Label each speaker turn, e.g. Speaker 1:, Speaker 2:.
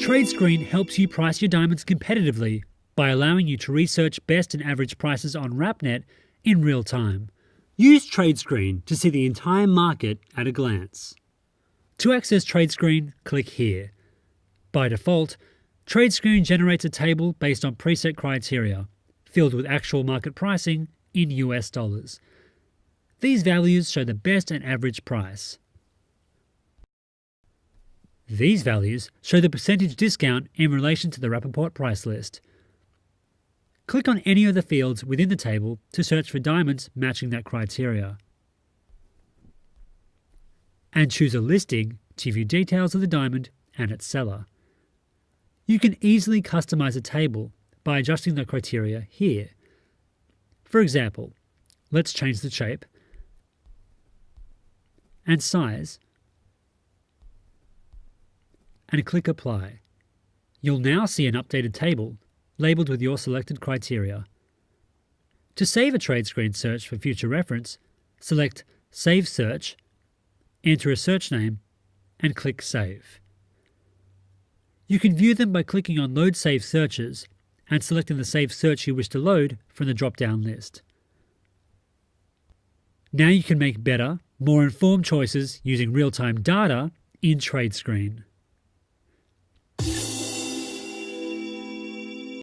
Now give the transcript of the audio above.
Speaker 1: TradeScreen helps you price your diamonds competitively by allowing you to research best and average prices on RapNet in real time. Use TradeScreen to see the entire market at a glance. To access TradeScreen, click here. By default, TradeScreen generates a table based on preset criteria, filled with actual market pricing in US dollars. These values show the best and average price. These values show the percentage discount in relation to the Rapaport price list. Click on any of the fields within the table to search for diamonds matching that criteria. And choose a listing to view details of the diamond and its seller. You can easily customize a table by adjusting the criteria here. For example, let's change the shape and size and click Apply. You'll now see an updated table labeled with your selected criteria. To save a TradeScreen search for future reference, select Save Search, enter a search name, and click Save. You can view them by clicking on Load Save Searches and selecting the saved search you wish to load from the drop-down list. Now you can make better, more informed choices using real-time data in TradeScreen.